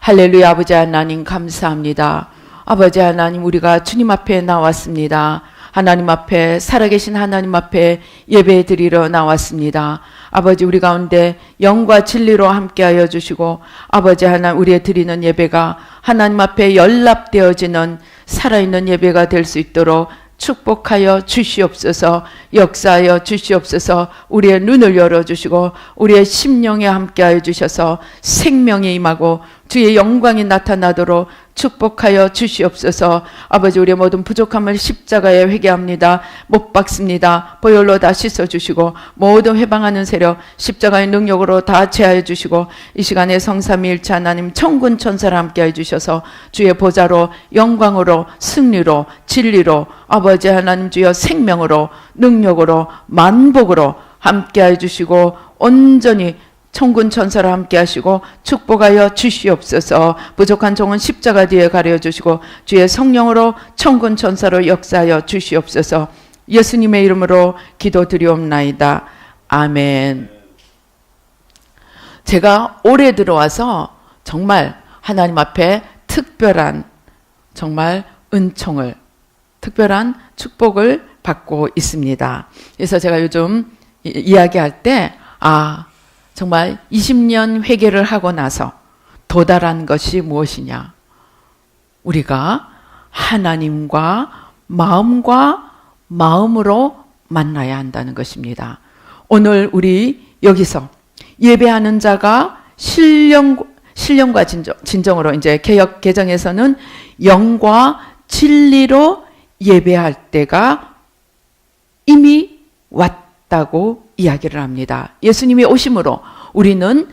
할렐루야. 아버지 하나님 감사합니다. 아버지 하나님, 우리가 주님 앞에 나왔습니다. 하나님 앞에, 살아계신 하나님 앞에 예배 드리러 나왔습니다. 아버지, 우리 가운데 영과 진리로 함께하여 주시고, 아버지 하나님, 우리의 드리는 예배가 하나님 앞에 연락되어지는 살아있는 예배가 될 수 있도록 축복하여 주시옵소서. 역사하여 주시옵소서. 우리의 눈을 열어주시고 우리의 심령에 함께하여 주셔서 생명이 임하고 주의 영광이 나타나도록 축복하여 주시옵소서. 아버지, 우리의 모든 부족함을 십자가에 회개합니다. 못 박습니다. 보혈로 다 씻어주시고 모든 회방하는 세력 십자가의 능력으로 다 제하여 주시고, 이 시간에 성삼위일체 하나님 천군 천사를 함께해 주셔서 주의 보좌로 영광으로 승리로 진리로 아버지 하나님 주여 생명으로 능력으로 만복으로 함께해 주시고 온전히 천군 천사를 함께 하시고 축복하여 주시옵소서. 부족한 종은 십자가 뒤에 가려 주시고 주의 성령으로 천군 천사로 역사하여 주시옵소서. 예수님의 이름으로 기도드리옵나이다. 아멘. 제가 올해 들어와서 정말 하나님 앞에 특별한 정말 은총을, 특별한 축복을 받고 있습니다. 그래서 제가 요즘 이야기할 때 정말 20년 회개를 하고 나서 도달한 것이 무엇이냐? 우리가 하나님과 마음으로 만나야 한다는 것입니다. 오늘 우리 여기서 예배하는 자가 신령과 진정으로, 이제 개역 개정에서는 영과 진리로 예배할 때가 이미 왔다고 이야기를 합니다. 예수님이 오심으로 우리는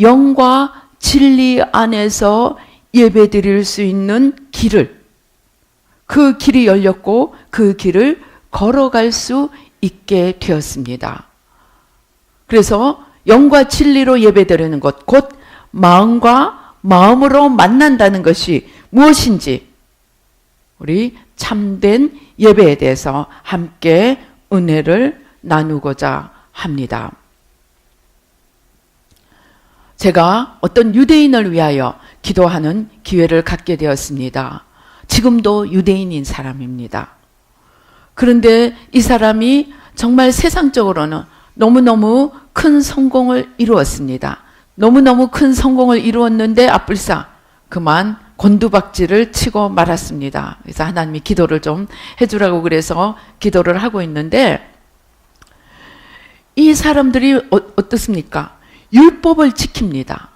영과 진리 안에서 예배드릴 수 있는 그 길이 열렸고 그 길을 걸어갈 수 있게 되었습니다. 그래서 영과 진리로 예배드리는 것, 곧 마음과 마음으로 만난다는 것이 무엇인지 우리 참된 예배에 대해서 함께 은혜를 나누고자 합니다. 제가 어떤 유대인을 위하여 기도하는 기회를 갖게 되었습니다. 지금도 유대인인 사람입니다. 그런데 이 사람이 정말 세상적으로는 너무너무 큰 성공을 이루었습니다. 너무너무 큰 성공을 이루었는데 앞불사 그만 곤두박질을 치고 말았습니다. 그래서 하나님이 기도를 좀 해주라고 그래서 기도를 하고 있는데, 이 사람들이 어떻습니까? 율법을 지킵니다.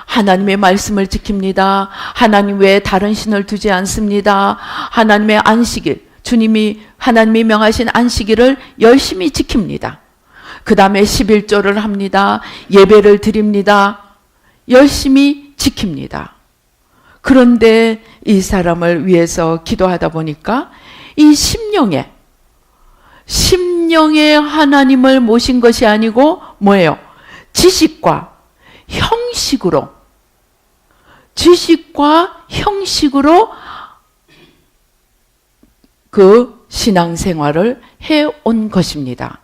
하나님의 말씀을 지킵니다. 하나님 외에 다른 신을 두지 않습니다. 하나님의 안식일, 하나님이 명하신 안식일을 열심히 지킵니다. 그 다음에 11조를 합니다. 예배를 드립니다. 열심히 지킵니다. 그런데 이 사람을 위해서 기도하다 보니까 이 심령에 하나님을 모신 것이 아니고 뭐예요? 지식과 형식으로 그 신앙생활을 해온 것입니다.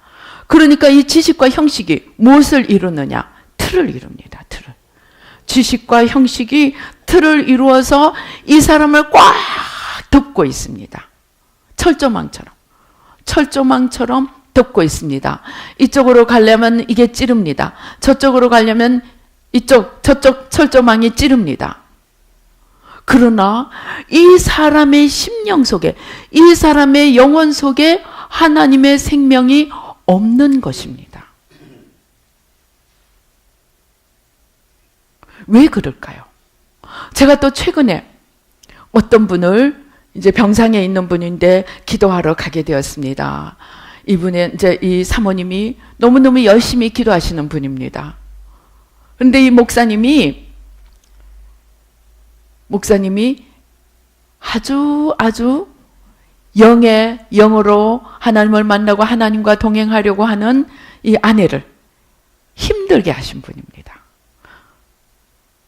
그러니까 이 지식과 형식이 무엇을 이루느냐? 틀을 이룹니다. 틀을. 지식과 형식이 틀을 이루어서 이 사람을 꽉 덮고 있습니다. 철조망처럼 덮고 있습니다. 이쪽으로 가려면 이게 찌릅니다. 저쪽으로 가려면 저쪽 철조망이 찌릅니다. 그러나 이 사람의 심령 속에, 이 사람의 영혼 속에 하나님의 생명이 없는 것입니다. 왜 그럴까요? 제가 또 최근에 어떤 분을, 이제 병상에 있는 분인데 기도하러 가게 되었습니다. 이분의 이제 이 사모님이 너무너무 열심히 기도하시는 분입니다. 그런데 이 목사님이 아주 영으로 하나님을 만나고 하나님과 동행하려고 하는 이 아내를 힘들게 하신 분입니다.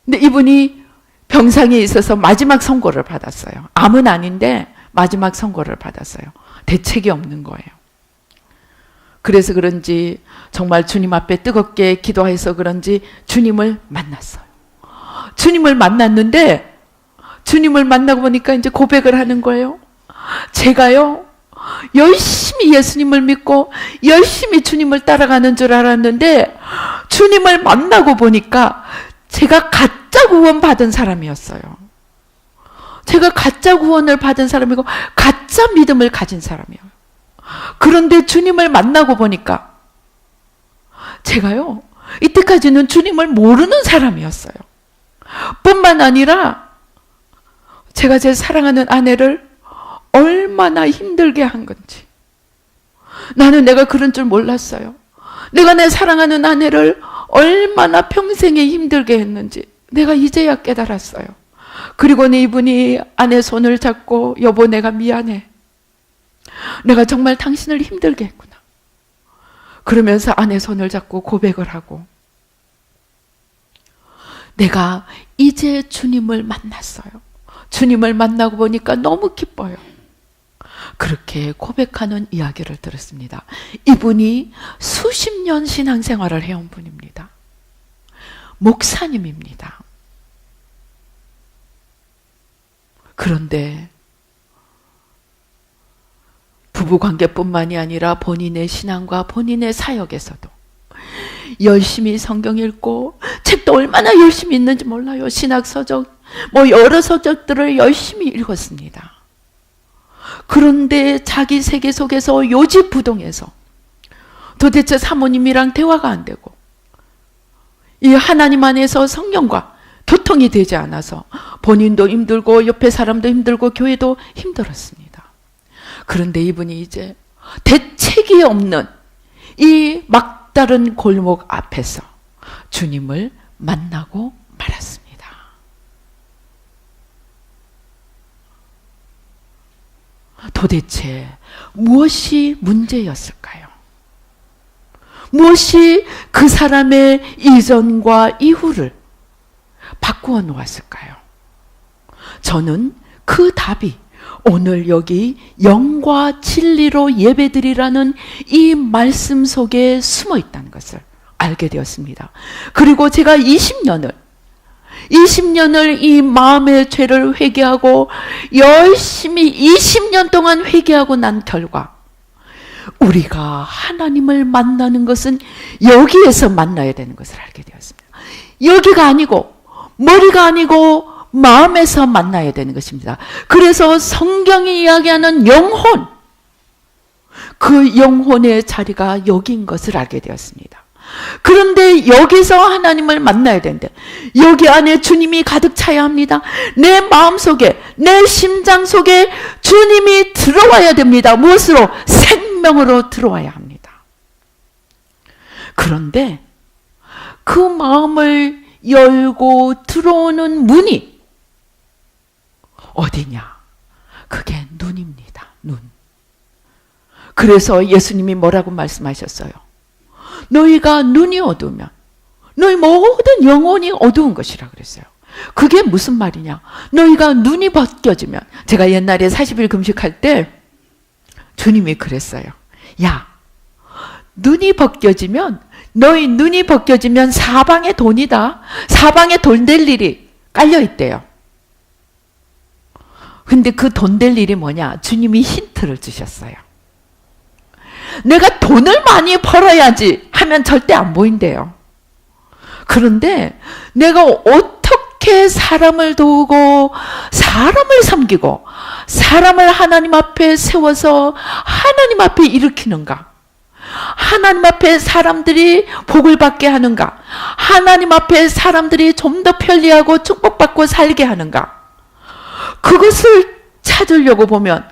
근데 이분이 병상에 있어서 마지막 선고를 받았어요. 암은 아닌데 마지막 선고를 받았어요. 대책이 없는 거예요. 그래서 그런지 정말 주님 앞에 뜨겁게 기도해서 그런지 주님을 만났어요. 주님을 만났는데 주님을 만나고 보니까 이제 고백을 하는 거예요. 제가요 열심히 예수님을 믿고 열심히 주님을 따라가는 줄 알았는데 주님을 만나고 보니까 제가 가짜 구원 받은 사람이었어요. 제가 가짜 구원을 받은 사람이고 가짜 믿음을 가진 사람이에요. 그런데 주님을 만나고 보니까 제가요 이때까지는 주님을 모르는 사람이었어요. 뿐만 아니라 제가 제 사랑하는 아내를 얼마나 힘들게 한 건지 나는 내가 그런 줄 몰랐어요. 내가 내 사랑하는 아내를 얼마나 평생에 힘들게 했는지 내가 이제야 깨달았어요. 그리고는 이분이 아내 손을 잡고 여보 내가 미안해. 내가 정말 당신을 힘들게 했구나. 그러면서 아내 손을 잡고 고백을 하고 내가 이제 주님을 만났어요. 주님을 만나고 보니까 너무 기뻐요. 그렇게 고백하는 이야기를 들었습니다. 이분이 수십 년 신앙생활을 해온 분입니다. 목사님입니다. 그런데 부부관계뿐만이 아니라 본인의 신앙과 본인의 사역에서도 열심히 성경 읽고 책도 얼마나 열심히 읽는지 몰라요. 신학서적 여러 서적들을 열심히 읽었습니다. 그런데 자기 세계 속에서 요지부동해서 도대체 사모님이랑 대화가 안 되고 이 하나님 안에서 성령과 교통이 되지 않아서 본인도 힘들고 옆에 사람도 힘들고 교회도 힘들었습니다. 그런데 이분이 이제 대책이 없는 이 막다른 골목 앞에서 주님을 만나고 말았습니다. 도대체 무엇이 문제였을까요? 무엇이 그 사람의 이전과 이후를 바꾸어 놓았을까요? 저는 그 답이 오늘 여기 영과 진리로 예배드리라는 이 말씀 속에 숨어 있다는 것을 알게 되었습니다. 그리고 제가 20년을 이 마음의 죄를 회개하고 열심히 20년 동안 회개하고 난 결과 우리가 하나님을 만나는 것은 여기에서 만나야 되는 것을 알게 되었습니다. 여기가 아니고 머리가 아니고 마음에서 만나야 되는 것입니다. 그래서 성경이 이야기하는 영혼, 그 영혼의 자리가 여기인 것을 알게 되었습니다. 그런데 여기서 하나님을 만나야 되는데 여기 안에 주님이 가득 차야 합니다. 내 마음속에 내 심장 속에 주님이 들어와야 됩니다. 무엇으로? 생명으로 들어와야 합니다. 그런데 그 마음을 열고 들어오는 문이 어디냐? 그게 눈입니다. 눈. 그래서 예수님이 뭐라고 말씀하셨어요? 너희가 눈이 어두우면 너희 모든 영혼이 어두운 것이라 그랬어요. 그게 무슨 말이냐? 너희가 눈이 벗겨지면, 제가 옛날에 40일 금식할 때 주님이 그랬어요. 야, 눈이 벗겨지면, 너희 눈이 벗겨지면 사방에 돈이다. 사방에 돈 될 일이 깔려 있대요. 근데 그 돈 될 일이 뭐냐? 주님이 힌트를 주셨어요. 내가 돈을 많이 벌어야지 하면 절대 안 보인대요. 그런데 내가 어떻게 사람을 도우고 사람을 섬기고 사람을 하나님 앞에 세워서 하나님 앞에 일으키는가? 하나님 앞에 사람들이 복을 받게 하는가? 하나님 앞에 사람들이 좀 더 편리하고 축복받고 살게 하는가? 그것을 찾으려고 보면,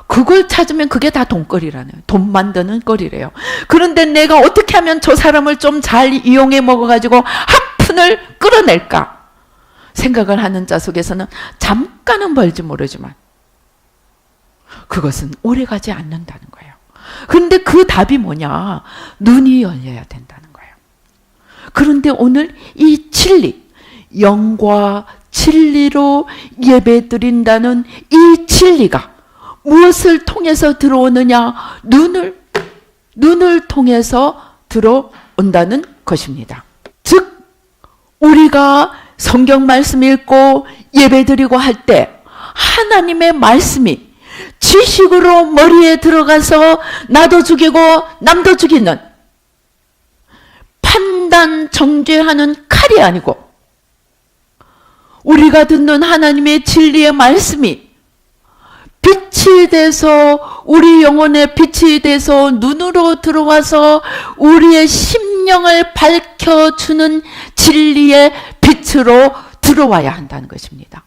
그걸 찾으면 그게 다 돈거리라네요. 돈 만드는 거리래요. 그런데 내가 어떻게 하면 저 사람을 좀 잘 이용해 먹어가지고 한 푼을 끌어낼까 생각을 하는 자 속에서는 잠깐은 벌지 모르지만 그것은 오래가지 않는다는 거예요. 그런데 그 답이 뭐냐? 눈이 열려야 된다는 거예요. 그런데 오늘 이 진리, 영과 진리로 예배드린다는 이 진리가 무엇을 통해서 들어오느냐? 눈을 통해서 들어온다는 것입니다. 즉, 우리가 성경 말씀 읽고 예배 드리고 할 때 하나님의 말씀이 지식으로 머리에 들어가서 나도 죽이고 남도 죽이는 판단 정죄하는 칼이 아니고 우리가 듣는 하나님의 진리의 말씀이 빛이 돼서 우리 영혼에 빛이 돼서 눈으로 들어와서 우리의 심령을 밝혀주는 진리의 빛으로 들어와야 한다는 것입니다.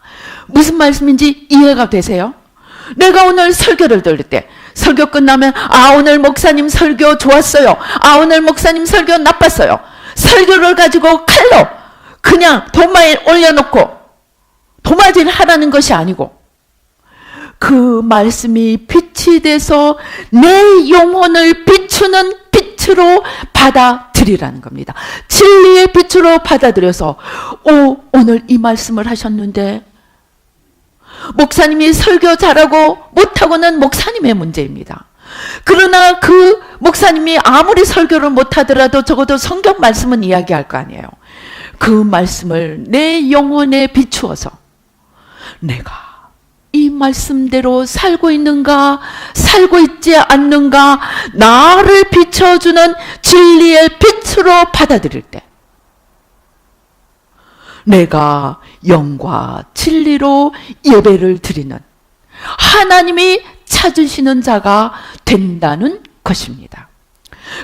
무슨 말씀인지 이해가 되세요? 내가 오늘 설교를 들을 때 설교 끝나면 오늘 목사님 설교 좋았어요. 오늘 목사님 설교 나빴어요. 설교를 가지고 칼로 그냥 도마에 올려놓고 도마질 하라는 것이 아니고 그 말씀이 빛이 돼서 내 영혼을 비추는 빛으로 받아들이라는 겁니다. 진리의 빛으로 받아들여서 오늘 이 말씀을 하셨는데 목사님이 설교 잘하고 못하고는 목사님의 문제입니다. 그러나 그 목사님이 아무리 설교를 못하더라도 적어도 성경 말씀은 이야기할 거 아니에요. 그 말씀을 내 영혼에 비추어서 내가 이 말씀대로 살고 있는가, 살고 있지 않는가, 나를 비춰주는 진리의 빛으로 받아들일 때 내가 영과 진리로 예배를 드리는 하나님이 찾으시는 자가 된다는 것입니다.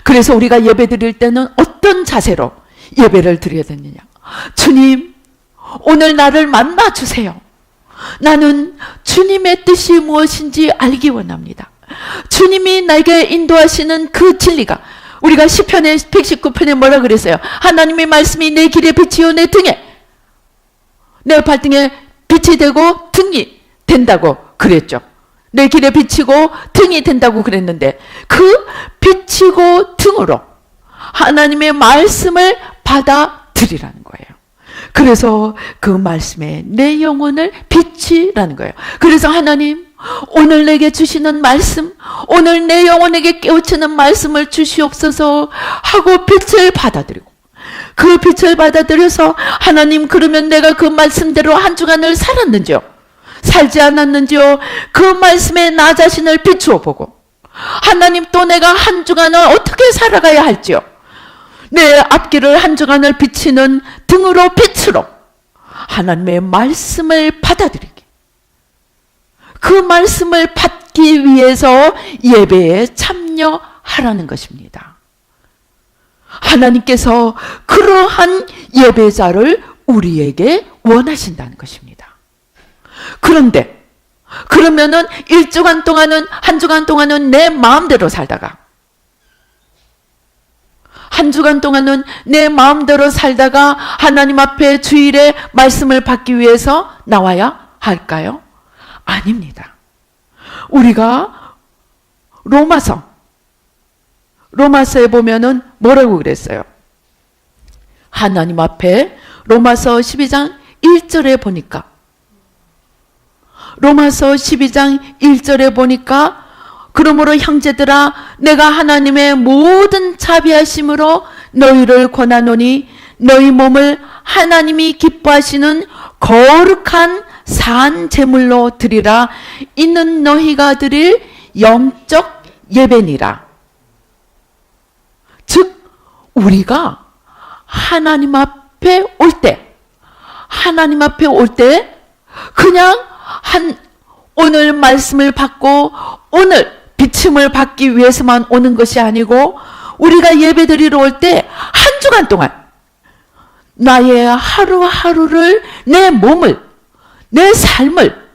그래서 우리가 예배 드릴 때는 어떤 자세로 예배를 드려야 되느냐? 주님, 오늘 나를 만나주세요. 나는 주님의 뜻이 무엇인지 알기 원합니다. 주님이 나에게 인도하시는 그 진리가 우리가 시편의 119편에 뭐라 그랬어요? 하나님의 말씀이 내 길에 빛이요 내 등에 내 발등에 빛이 되고 등이 된다고 그랬죠. 내 길에 비치고 등이 된다고 그랬는데 그 비치고 등으로 하나님의 말씀을 받아들이라는 거예요. 그래서 그 말씀에 내 영혼을 비치라는 거예요. 그래서 하나님 오늘 내게 주시는 말씀, 오늘 내 영혼에게 깨우치는 말씀을 주시옵소서 하고 빛을 받아들이고 그 빛을 받아들여서 하나님 그러면 내가 그 말씀대로 한 주간을 살았는지요? 살지 않았는지요? 그 말씀에 나 자신을 비추어 보고 하나님 또 내가 한 주간을 어떻게 살아가야 할지요? 내 앞길을 한 주간을 비치는 등으로 빛으로 하나님의 말씀을 받아들이기 그 말씀을 받기 위해서 예배에 참여하라는 것입니다. 하나님께서 그러한 예배자를 우리에게 원하신다는 것입니다. 그런데 그러면은 한 주간 동안은 내 마음대로 살다가 한 주간 동안은 내 마음대로 살다가 하나님 앞에 주일에 말씀을 받기 위해서 나와야 할까요? 아닙니다. 우리가 로마서에 보면은 뭐라고 그랬어요? 하나님 앞에 로마서 12장 1절에 보니까 로마서 12장 1절에 보니까 그러므로 형제들아 내가 하나님의 모든 자비하심으로 너희를 권하노니 너희 몸을 하나님이 기뻐하시는 거룩한 산 제물로 드리라. 이는 너희가 드릴 영적 예배니라. 즉 우리가 하나님 앞에 올 때 그냥 오늘 말씀을 받고 오늘 비침을 받기 위해서만 오는 것이 아니고 우리가 예배드리러 올 때 한 주간 동안 나의 하루하루를 내 몸을 내 삶을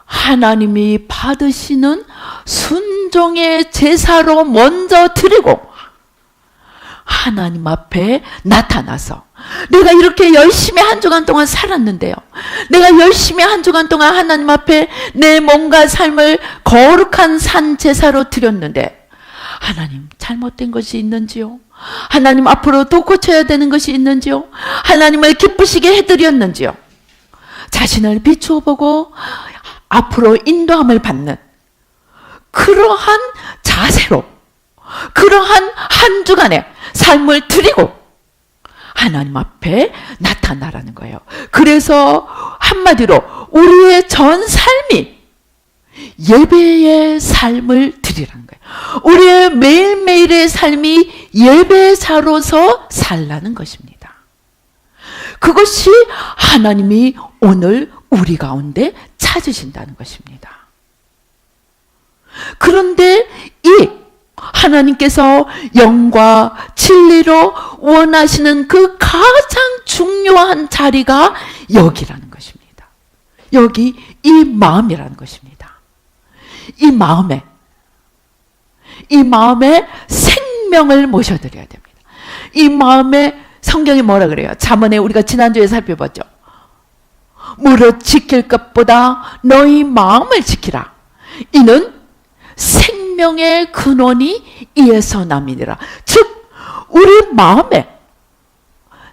하나님이 받으시는 순종의 제사로 먼저 드리고 하나님 앞에 나타나서 내가 이렇게 열심히 한 주간 동안 살았는데요. 내가 열심히 한 주간 동안 하나님 앞에 내 몸과 삶을 거룩한 산 제사로 드렸는데 하나님 잘못된 것이 있는지요? 하나님 앞으로 더 고쳐야 되는 것이 있는지요? 하나님을 기쁘시게 해드렸는지요? 자신을 비추어 보고 앞으로 인도함을 받는 그러한 자세로 그러한 한 주간의 삶을 드리고 하나님 앞에 나타나라는 거예요. 그래서 한마디로 우리의 전 삶이 예배의 삶을 드리라는 거예요. 우리의 매일매일의 삶이 예배자로서 살라는 것입니다. 그것이 하나님이 오늘 우리 가운데 찾으신다는 것입니다. 그런데 이 하나님께서 영과 진리로 원하시는 그 가장 중요한 자리가 여기라는 것입니다. 여기 이 마음이라는 것입니다. 이 마음에 생명을 모셔드려야 됩니다. 이 마음에 성경이 뭐라 그래요? 잠언에 우리가 지난주에 살펴봤죠. 무릇 지킬 것보다 너희 마음을 지키라. 이는 생명의 근원이 이에서 남이니라. 즉 우리 마음에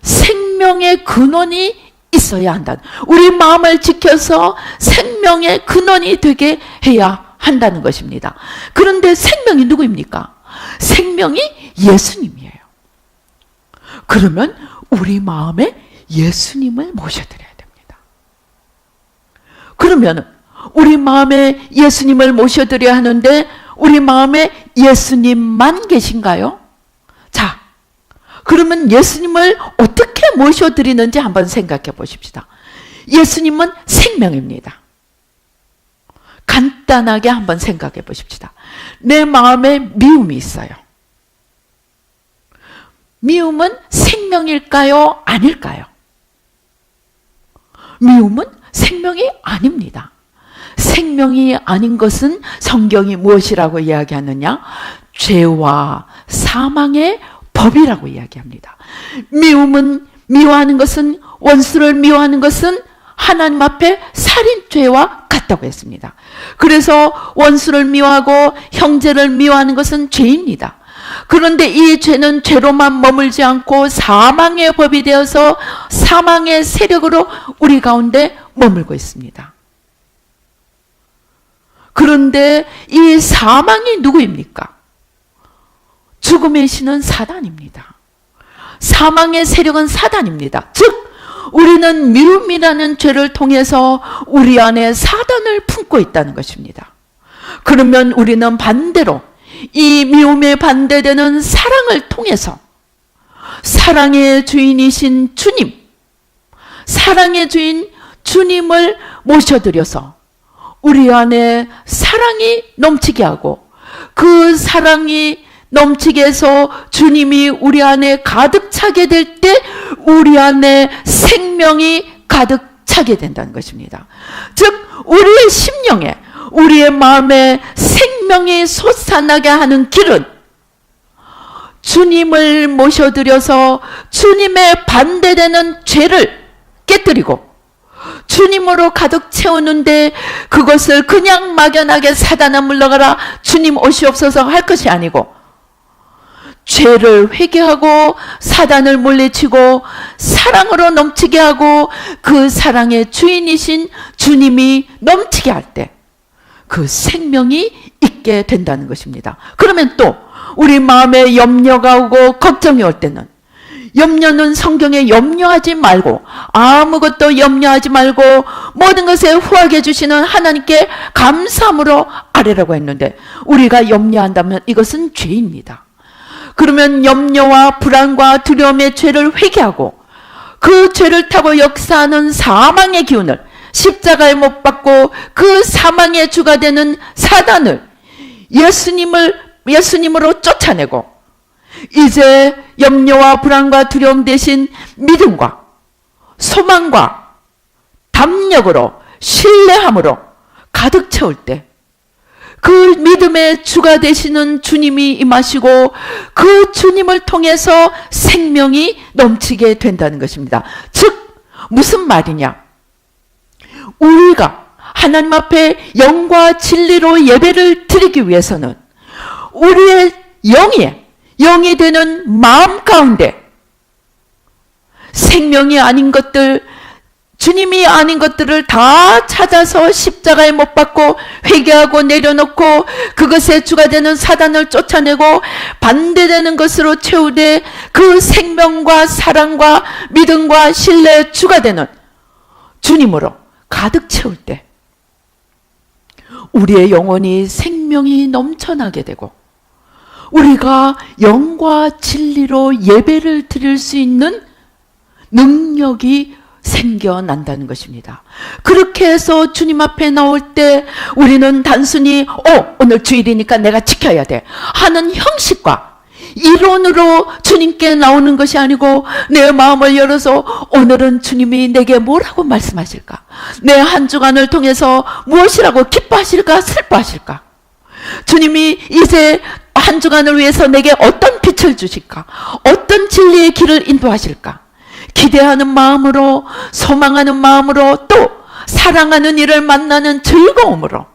생명의 근원이 있어야 한다. 우리 마음을 지켜서 생명의 근원이 되게 해야 한다는 것입니다. 그런데 생명이 누구입니까? 생명이 예수님이에요. 그러면 우리 마음에 예수님을 모셔드려야 됩니다. 그러면 우리 마음에 예수님을 모셔드려야 하는데 우리 마음에 예수님만 계신가요? 자, 그러면 예수님을 어떻게 모셔드리는지 한번 생각해 보십시다. 예수님은 생명입니다. 간단하게 한번 생각해 보십시다. 내 마음에 미움이 있어요. 미움은 생명일까요? 아닐까요? 미움은 생명이 아닙니다. 생명이 아닌 것은 성경이 무엇이라고 이야기하느냐? 죄와 사망의 법이라고 이야기합니다. 미워하는 것은, 원수를 미워하는 것은 하나님 앞에 살인죄와 같다고 했습니다. 그래서 원수를 미워하고 형제를 미워하는 것은 죄입니다. 그런데 이 죄는 죄로만 머물지 않고 사망의 법이 되어서 사망의 세력으로 우리 가운데 머물고 있습니다. 그런데 이 사망이 누구입니까? 죽음의 신은 사단입니다. 사망의 세력은 사단입니다. 즉 우리는 미움이라는 죄를 통해서 우리 안에 사단을 품고 있다는 것입니다. 그러면 우리는 반대로 이 미움에 반대되는 사랑을 통해서 사랑의 주인이신 주님, 사랑의 주인 주님을 모셔드려서 우리 안에 사랑이 넘치게 하고 그 사랑이 넘치게 해서 주님이 우리 안에 가득 차게 될 때 우리 안에 생명이 가득 차게 된다는 것입니다. 즉 우리의 심령에, 우리의 마음에 생명이 솟아나게 하는 길은 주님을 모셔드려서 주님의 반대되는 죄를 깨뜨리고 주님으로 가득 채우는데 그것을 그냥 막연하게 사단아 물러가라 주님 오시옵소서 할 것이 아니고 죄를 회개하고 사단을 물리치고 사랑으로 넘치게 하고 그 사랑의 주인이신 주님이 넘치게 할 때 그 생명이 있게 된다는 것입니다. 그러면 또 우리 마음에 염려가 오고 걱정이 올 때는 염려는 성경에 염려하지 말고 아무것도 염려하지 말고 모든 것에 후하게 주시는 하나님께 감사함으로 아뢰라고 했는데 우리가 염려한다면 이것은 죄입니다. 그러면 염려와 불안과 두려움의 죄를 회개하고 그 죄를 타고 역사하는 사망의 기운을 십자가에 못 박고 그 사망의 주가 되는 사단을 예수님으로 쫓아내고 이제 염려와 불안과 두려움 대신 믿음과 소망과 담력으로 신뢰함으로 가득 채울 때 그 믿음의 주가 되시는 주님이 임하시고 그 주님을 통해서 생명이 넘치게 된다는 것입니다. 즉 무슨 말이냐? 우리가 하나님 앞에 영과 진리로 예배를 드리기 위해서는 우리의 영이 되는 마음 가운데 생명이 아닌 것들, 주님이 아닌 것들을 다 찾아서 십자가에 못 박고 회개하고 내려놓고 그것에 주가 되는 사단을 쫓아내고 반대되는 것으로 채우되 그 생명과 사랑과 믿음과 신뢰의 주가 되는 주님으로 가득 채울 때 우리의 영혼이 생명이 넘쳐나게 되고 우리가 영과 진리로 예배를 드릴 수 있는 능력이 생겨난다는 것입니다. 그렇게 해서 주님 앞에 나올 때 우리는 단순히 오늘 주일이니까 내가 지켜야 돼 하는 형식과 이론으로 주님께 나오는 것이 아니고 내 마음을 열어서 오늘은 주님이 내게 뭐라고 말씀하실까? 내 한 주간을 통해서 무엇이라고 기뻐하실까? 슬퍼하실까? 주님이 이제 한 주간을 위해서 내게 어떤 빛을 주실까? 어떤 진리의 길을 인도하실까? 기대하는 마음으로, 소망하는 마음으로, 또 사랑하는 이를 만나는 즐거움으로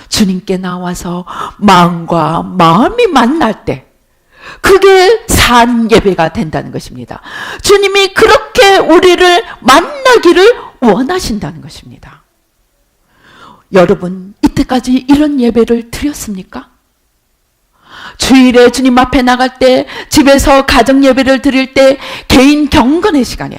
주님께 나와서 마음과 마음이 만날 때 그게 산 예배가 된다는 것입니다. 주님이 그렇게 우리를 만나기를 원하신다는 것입니다. 여러분, 이때까지 이런 예배를 드렸습니까? 주일에 주님 앞에 나갈 때, 집에서 가정 예배를 드릴 때, 개인 경건의 시간에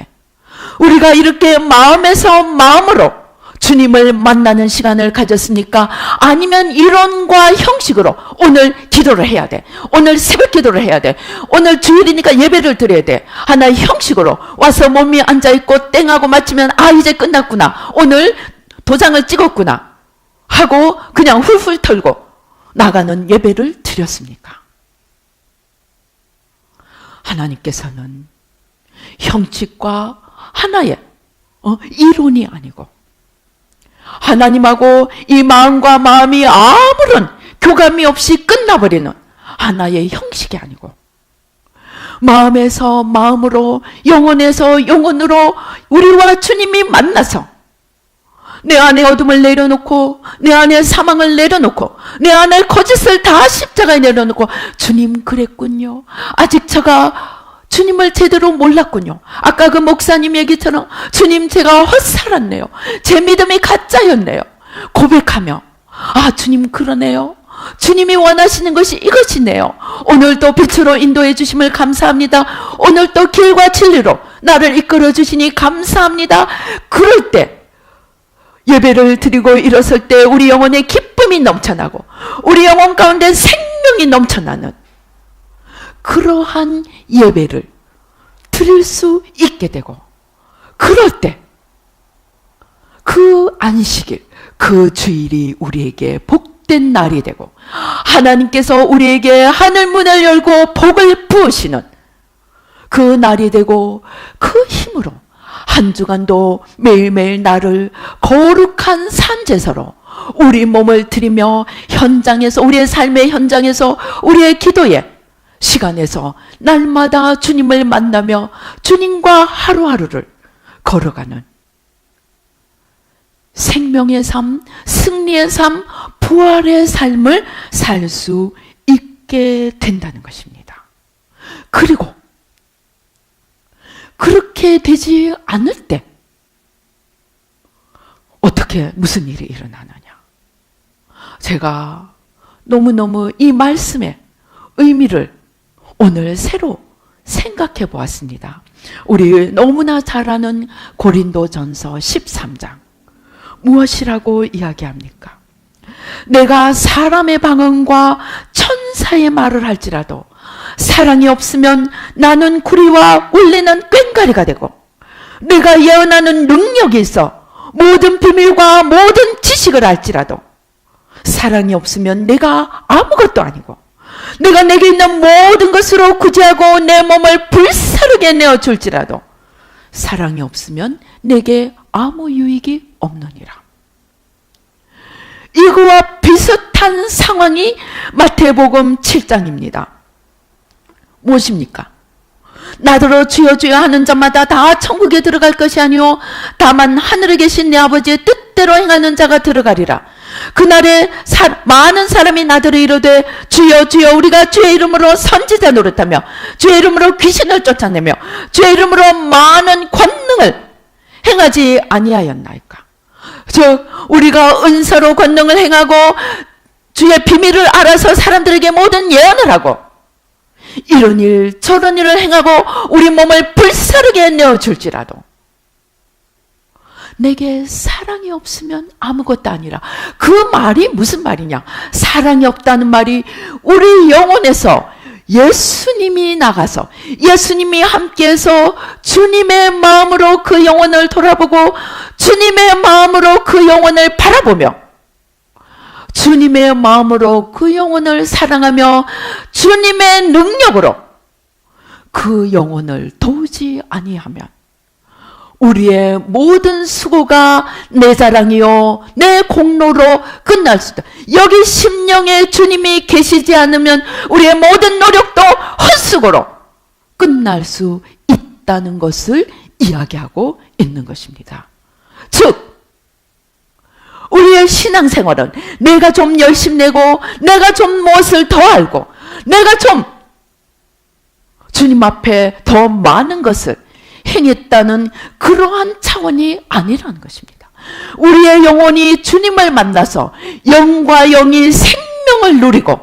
우리가 이렇게 마음에서 마음으로 주님을 만나는 시간을 가졌습니까? 아니면 이론과 형식으로 오늘 기도를 해야 돼, 오늘 새벽 기도를 해야 돼, 오늘 주일이니까 예배를 드려야 돼 하나의 형식으로 와서 몸이 앉아있고 땡하고 맞추면 이제 끝났구나, 오늘 도장을 찍었구나 하고 그냥 훌훌 털고 나가는 예배를 드렸습니까? 하나님께서는 형식과 하나의 이론이 아니고 하나님하고 이 마음과 마음이 아무런 교감이 없이 끝나버리는 하나의 형식이 아니고 마음에서 마음으로, 영혼에서 영혼으로 우리와 주님이 만나서 내 안에 어둠을 내려놓고 내 안에 사망을 내려놓고 내 안에 거짓을 다 십자가에 내려놓고 주님 그랬군요. 아직 제가 주님을 제대로 몰랐군요. 아까 그 목사님 얘기처럼 주님 제가 헛살았네요. 제 믿음이 가짜였네요. 고백하며 주님 그러네요. 주님이 원하시는 것이 이것이네요. 오늘도 빛으로 인도해 주심을 감사합니다. 오늘도 길과 진리로 나를 이끌어 주시니 감사합니다. 그럴 때 예배를 드리고 일어설 때 우리 영혼에 기쁨이 넘쳐나고 우리 영혼 가운데 생명이 넘쳐나는 그러한 예배를 드릴 수 있게 되고, 그럴 때 그 안식일, 그 주일이 우리에게 복된 날이 되고 하나님께서 우리에게 하늘 문을 열고 복을 부으시는 그 날이 되고 그 힘으로 한 주간도 매일매일 나를 거룩한 산제사로 우리 몸을 드리며 현장에서, 우리의 삶의 현장에서, 우리의 기도의 시간에서 날마다 주님을 만나며 주님과 하루하루를 걸어가는 생명의 삶, 승리의 삶, 부활의 삶을 살 수 있게 된다는 것입니다. 그리고 그렇게 되지 않을 때 어떻게 무슨 일이 일어나느냐? 제가 너무너무 이 말씀의 의미를 오늘 새로 생각해 보았습니다. 우리 너무나 잘 아는 고린도전서 13장 무엇이라고 이야기합니까? 내가 사람의 방언과 천사의 말을 할지라도 사랑이 없으면 나는 구리와 울리는 꽹과리가 되고, 내가 예언하는 능력이 있어 모든 비밀과 모든 지식을 알지라도 사랑이 없으면 내가 아무것도 아니고, 내가 내게 있는 모든 것으로 구제하고 내 몸을 불사르게 내어줄지라도 사랑이 없으면 내게 아무 유익이 없느니라. 이거와 비슷한 상황이 마태복음 7장입니다. 무엇입니까? 나더러 주여 주여 하는 자마다 다 천국에 들어갈 것이 아니오 다만 하늘에 계신 내 아버지의 뜻대로 행하는 자가 들어가리라. 그날에 많은 사람이 나더러 이르되 주여 주여 우리가 주의 이름으로 선지자 노릇하며 주의 이름으로 귀신을 쫓아내며 주의 이름으로 많은 권능을 행하지 아니하였나이까? 즉 우리가 은사로 권능을 행하고 주의 비밀을 알아서 사람들에게 모든 예언을 하고 이런 일 저런 일을 행하고 우리 몸을 불사르게 내어줄지라도 내게 사랑이 없으면 아무것도 아니라, 그 말이 무슨 말이냐? 사랑이 없다는 말이 우리 영혼에서 예수님이 나가서 예수님이 함께해서 주님의 마음으로 그 영혼을 돌아보고 주님의 마음으로 그 영혼을 바라보며 주님의 마음으로 그 영혼을 사랑하며 주님의 능력으로 그 영혼을 도우지 아니하면 우리의 모든 수고가 내 자랑이요 내 공로로 끝날 수 있다. 여기 심령에 주님이 계시지 않으면 우리의 모든 노력도 헛수고로 끝날 수 있다는 것을 이야기하고 있는 것입니다. 즉 우리의 신앙생활은 내가 좀 열심내고 내가 좀 무엇을 더 알고 내가 좀 주님 앞에 더 많은 것을 행했다는 그러한 차원이 아니라는 것입니다. 우리의 영혼이 주님을 만나서 영과 영이 생명을 누리고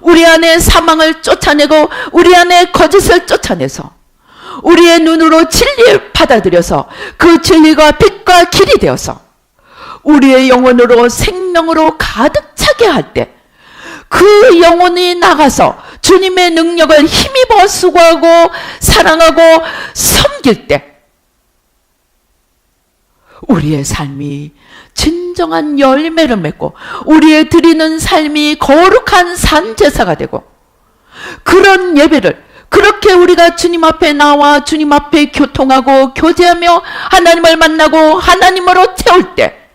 우리 안에 사망을 쫓아내고 우리 안에 거짓을 쫓아내서 우리의 눈으로 진리를 받아들여서 그 진리가 빛과 길이 되어서 우리의 영혼으로 생명으로 가득 차게 할 때 그 영혼이 나가서 주님의 능력을 힘입어 수고하고 사랑하고 섬길 때 우리의 삶이 진정한 열매를 맺고 우리의 드리는 삶이 거룩한 산제사가 되고 그런 예배를 그렇게 우리가 주님 앞에 나와 주님 앞에 교통하고 교제하며 하나님을 만나고 하나님으로 채울 때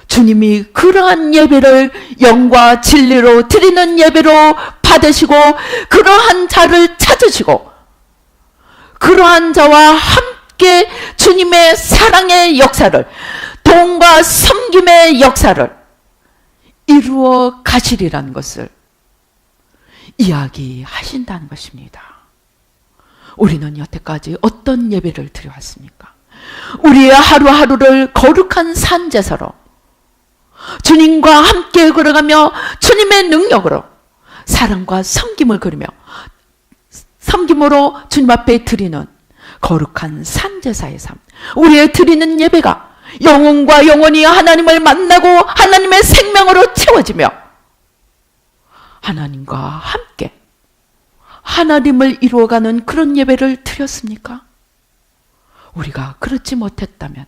주님이 그러한 예배를 영과 진리로 드리는 예배로 받으시고 그러한 자를 찾으시고 그러한 자와 함께 주님의 사랑의 역사를 도움과 섬김의 역사를 이루어 가시리라는 것을 이야기하신다는 것입니다. 우리는 여태까지 어떤 예배를 드려왔습니까? 우리의 하루하루를 거룩한 산제사로 주님과 함께 걸어가며 주님의 능력으로 사랑과 섬김을 그리며 섬김으로 주님 앞에 드리는 거룩한 산제사의 삶, 우리의 드리는 예배가 영혼과 영혼이 하나님을 만나고 하나님의 생명으로 채워지며 하나님과 함께 하나님을 이루어가는 그런 예배를 드렸습니까? 우리가 그렇지 못했다면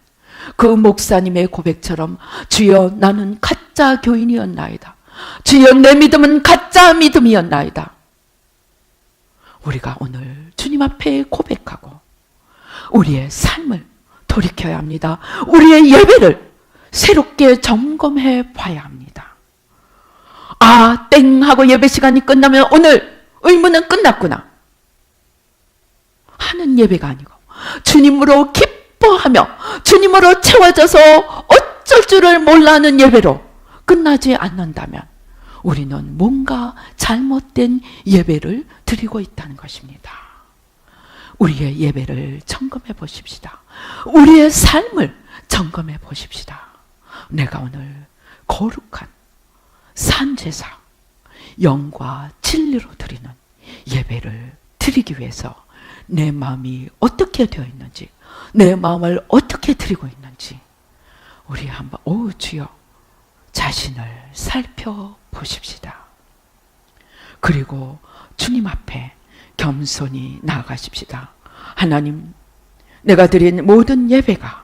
그 목사님의 고백처럼 주여 나는 가짜 교인이었나이다. 주여 내 믿음은 가짜 믿음이었나이다. 우리가 오늘 주님 앞에 고백하고 우리의 삶을 돌이켜야 합니다. 우리의 예배를 새롭게 점검해 봐야 합니다. 아, 땡 하고 예배 시간이 끝나면 오늘 의무는 끝났구나 하는 예배가 아니고 주님으로 기뻐하며 주님으로 채워져서 어쩔 줄을 몰라하는 예배로 끝나지 않는다면 우리는 뭔가 잘못된 예배를 드리고 있다는 것입니다. 우리의 예배를 점검해 보십시다. 우리의 삶을 점검해 보십시다. 내가 오늘 거룩한 산제사, 영과 진리로 드리는 예배를 드리기 위해서 내 마음이 어떻게 되어 있는지, 내 마음을 어떻게 드리고 있는지 우리 한번 주여 자신을 살펴보십시다. 그리고 주님 앞에 겸손히 나아가십시다. 하나님, 내가 드린 모든 예배가,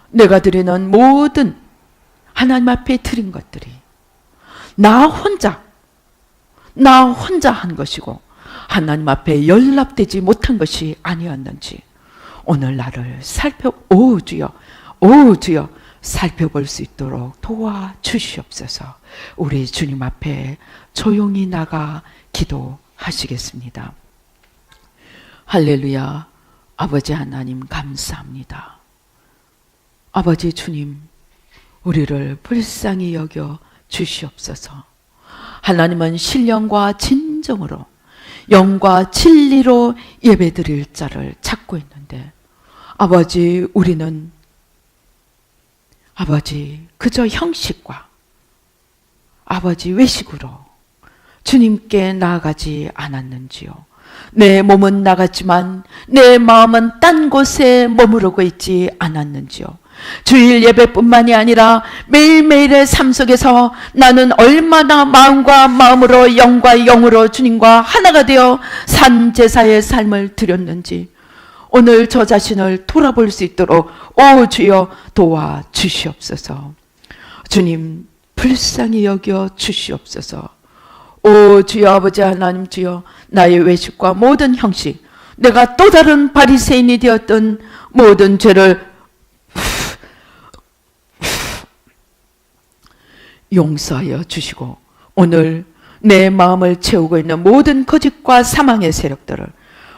내가 드리는 모든 하나님 앞에 드린 것들이 나 혼자 한 것이고 하나님 앞에 연락되지 못한 것이 아니었는지 오늘 나를 주여 살펴볼 수 있도록 도와주시옵소서. 우리 주님 앞에 조용히 나가 기도하시겠습니다. 할렐루야. 아버지 하나님 감사합니다. 아버지 주님, 우리를 불쌍히 여겨 주시옵소서. 하나님은 신령과 진정으로 영과 진리로 예배드릴 자를 찾고 있는데 아버지, 우리는 아버지 그저 형식과 아버지 외식으로 주님께 나아가지 않았는지요. 내 몸은 나갔지만 내 마음은 딴 곳에 머무르고 있지 않았는지요. 주일 예배뿐만이 아니라 매일매일의 삶 속에서 나는 얼마나 마음과 마음으로 영과 영으로 주님과 하나가 되어 산 제사의 삶을 드렸는지 오늘 저 자신을 돌아볼 수 있도록 오 주여 도와주시옵소서. 주님 불쌍히 여겨 주시옵소서. 오 주여 아버지 하나님 주여 나의 외식과 모든 형식 내가 또 다른 바리새인이 되었던 모든 죄를 용서하여 주시고 오늘 내 마음을 채우고 있는 모든 거짓과 사망의 세력들을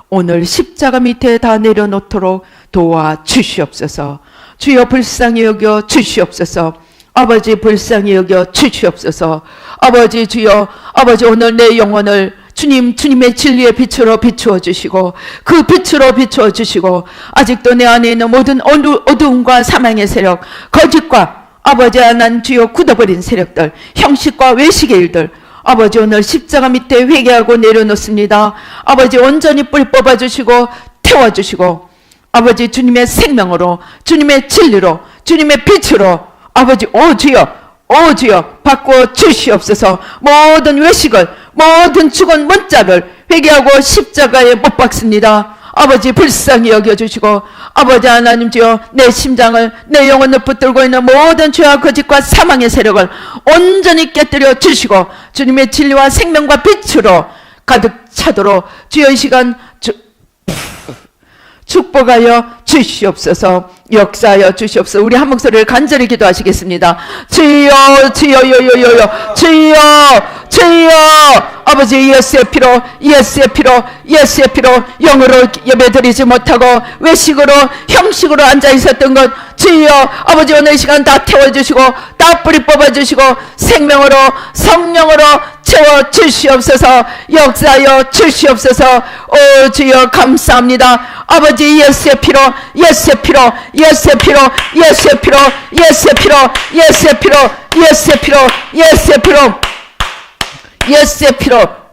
오늘 십자가 밑에 다 내려놓도록 도와주시옵소서. 주여 불쌍히 여겨 주시옵소서. 아버지 불쌍히 여겨 주시옵소서. 아버지 주여 아버지 오늘 내 영혼을 주님의 진리의 빛으로 비추어 주시고 그 빛으로 비추어 주시고 아직도 내 안에 있는 모든 어두움과 사망의 세력 거짓과 아버지 하나님 주여 굳어버린 세력들 형식과 외식의 일들 아버지 오늘 십자가 밑에 회개하고 내려놓습니다. 아버지 온전히 뿌리 뽑아주시고 태워주시고 아버지 주님의 생명으로 주님의 진리로 주님의 빛으로 아버지 오 주여 바꾸어 주시옵소서. 모든 외식을 모든 죽은 문자를 회개하고 십자가에 못 박습니다. 아버지 불쌍히 여겨주시고 아버지 하나님 주여 내 심장을 내 영혼을 붙들고 있는 모든 죄와 거짓과 사망의 세력을 온전히 깨뜨려 주시고 주님의 진리와 생명과 빛으로 가득 차도록 주여 이 시간 축복하여 주시옵소서. 역사하여 주시옵소서. 우리 한 목소리를 간절히 기도하시겠습니다. 주여 주여 주여 아버지 예수의 피로 영으로 예배드리지 못하고 외식으로 형식으로 앉아 있었던 것 주여 아버지 오늘 이 시간 다 태워주시고 다 뿌리 뽑아주시고 생명으로 성령으로 채워주시옵소서. 역사하여 주시옵소서. 오 주여 감사합니다. 아버지 예수의 피로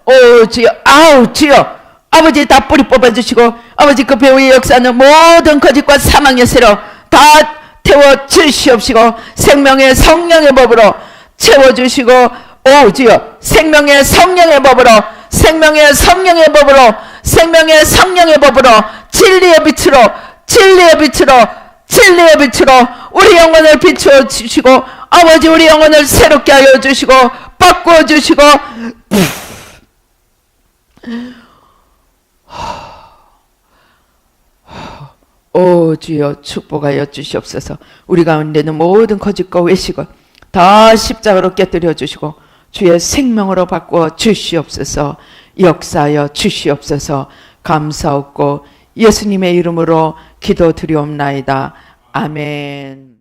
오 주여 아우 주여 아버지 다 뿌리 뽑아주시고 아버지 그 배후의 역사는 모든 거짓과 사망의 세력 다 태워 주시옵시고 생명의 성령의 법으로 채워주시고 오 주여 생명의 성령의 법으로 진리의 빛으로 우리 영혼을 비추어 주시고 아버지 우리 영혼을 새롭게 하여 주시고 바꾸어 주시고 오 주여 축복하여 주시옵소서. 우리 가운데는 모든 거짓과 외식을 다 십자가로 깨뜨려 주시고 주의 생명으로 바꾸어 주시옵소서. 역사하여 주시옵소서. 감사옵고 예수님의 이름으로 기도드리옵나이다. 아멘.